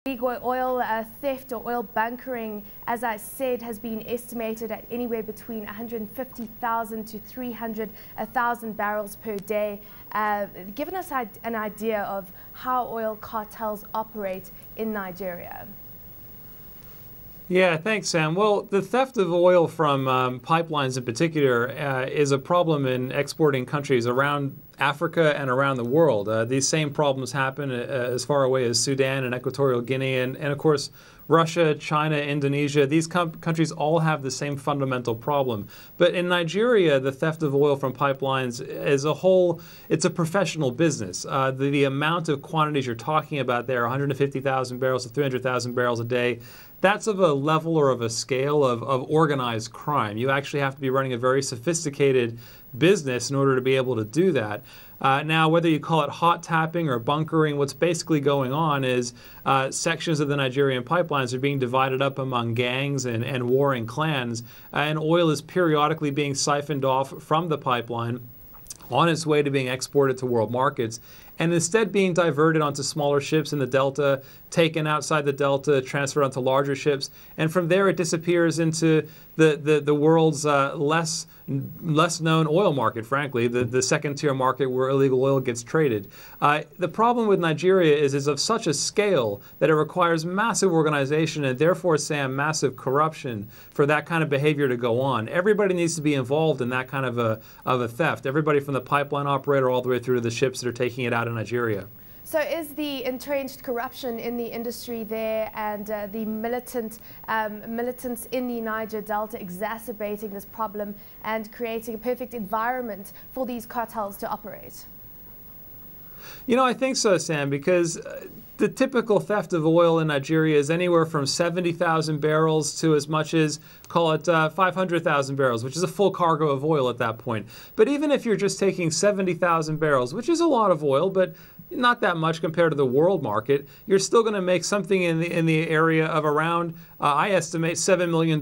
Illegal oil theft or oil bunkering, as I said, has been estimated at anywhere between 150,000 to 300,000 barrels per day, giving us an idea of how oil cartels operate in Nigeria. Yeah, thanks, Sam. Well, the theft of oil from pipelines in particular is a problem in exporting countries around Africa and around the world. These same problems happen as far away as Sudan and Equatorial Guinea and of course, Russia, China, Indonesia. These countries all have the same fundamental problem. But in Nigeria, the theft of oil from pipelines as a whole, it's a professional business. The amount of quantities you're talking about there, 150,000 barrels to 300,000 barrels a day, that's of a level or of a scale of organized crime. You actually have to be running a very sophisticated business in order to be able to do that. Now, whether you call it hot tapping or bunkering, what's basically going on is sections of the Nigerian pipelines are being divided up among gangs and warring clans, and oil is periodically being siphoned off from the pipeline on its way to being exported to world markets, and instead being diverted onto smaller ships in the Delta, taken outside the Delta, transferred onto larger ships, and from there it disappears into the world's less known oil market, frankly, the second tier market where illegal oil gets traded. The problem with Nigeria is of such a scale that it requires massive organization and therefore, Sam, massive corruption for that kind of behavior to go on. Everybody needs to be involved in that kind of a theft. Everybody from the pipeline operator all the way through to the ships that are taking it out of Nigeria. So is the entrenched corruption in the industry there and the militants in the Niger Delta exacerbating this problem and creating a perfect environment for these cartels to operate? You know, I think so, Sam, because the typical theft of oil in Nigeria is anywhere from 70,000 barrels to as much as, call it 500,000 barrels, which is a full cargo of oil at that point. But even if you're just taking 70,000 barrels, which is a lot of oil, but not that much compared to the world market, you're still going to make something in the area of around, I estimate, $7 million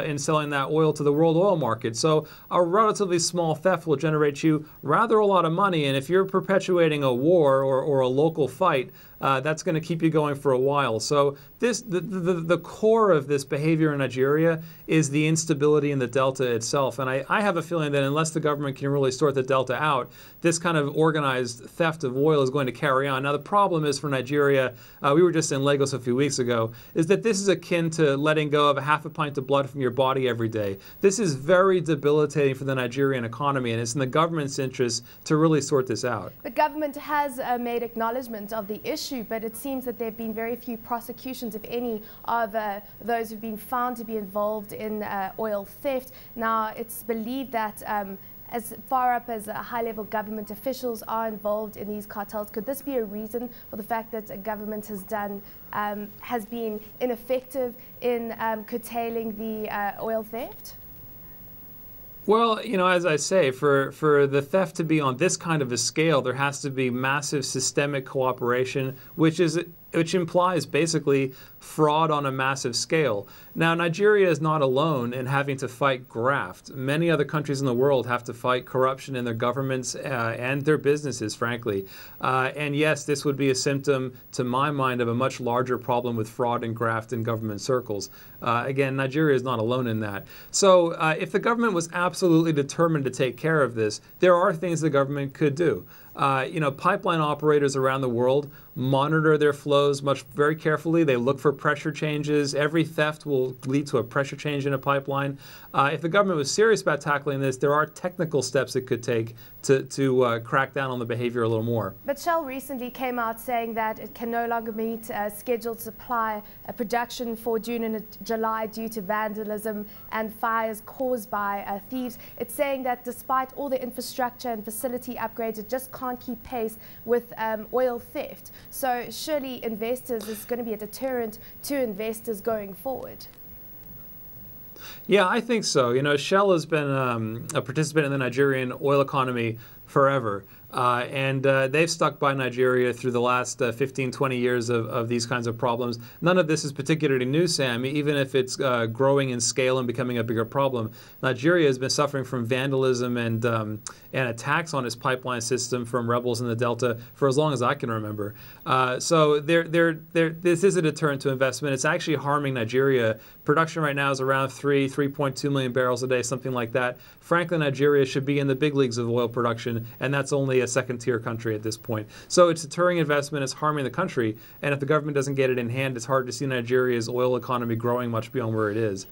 in selling that oil to the world oil market. So a relatively small theft will generate you rather a lot of money. And if you're perpetuating a war or a local fight, that's going to keep you going for a while. So the core of this behavior in Nigeria is the instability in the Delta itself. And I have a feeling that unless the government can really sort the Delta out, this kind of organized theft of oil is going to carry on. Now, the problem is for Nigeria, we were just in Lagos a few weeks ago, is that this is akin to letting go of a half a pint of blood from your body every day. This is very debilitating for the Nigerian economy, and it's in the government's interest to really sort this out. The government has made acknowledgement of the issue, but it seems that there have been very few prosecutions, if any, of those who've been found to be involved in oil theft. Now, it's believed that as far up as high-level government officials are involved in these cartels. Could this be a reason for the fact that a government has been ineffective in curtailing the oil theft? Well, you know, as I say, for the theft to be on this kind of a scale, there has to be massive systemic cooperation, which implies basically fraud on a massive scale. Now, Nigeria is not alone in having to fight graft. Many other countries in the world have to fight corruption in their governments and their businesses, frankly. And yes, this would be a symptom, to my mind, of a much larger problem with fraud and graft in government circles. Again, Nigeria is not alone in that. So if the government was absolutely determined to take care of this, there are things the government could do. You know, pipeline operators around the world monitor their flows very carefully. They look for pressure changes. Every theft will lead to a pressure change in a pipeline. If the government was serious about tackling this, there are technical steps it could take to crack down on the behavior a little more. But Shell recently came out saying that it can no longer meet scheduled supply production for June and July due to vandalism and fires caused by thieves. It's saying that despite all the infrastructure and facility upgrades, it just can't keep pace with oil theft. So surely investors, is going to be a deterrent to investors going forward. Yeah, I think so. You know, Shell has been a participant in the Nigerian oil economy forever. They've stuck by Nigeria through the last 15, 20 years of these kinds of problems. None of this is particularly new, Sam, even if it's growing in scale and becoming a bigger problem. Nigeria has been suffering from vandalism and attacks on its pipeline system from rebels in the Delta for as long as I can remember. So this is a deterrent to investment. It's actually harming Nigeria. Production right now is around 3.2 million barrels a day, something like that. Frankly, Nigeria should be in the big leagues of oil production, and that's only a second-tier country at this point. So it's deterring investment, it's harming the country, and if the government doesn't get it in hand, it's hard to see Nigeria's oil economy growing much beyond where it is.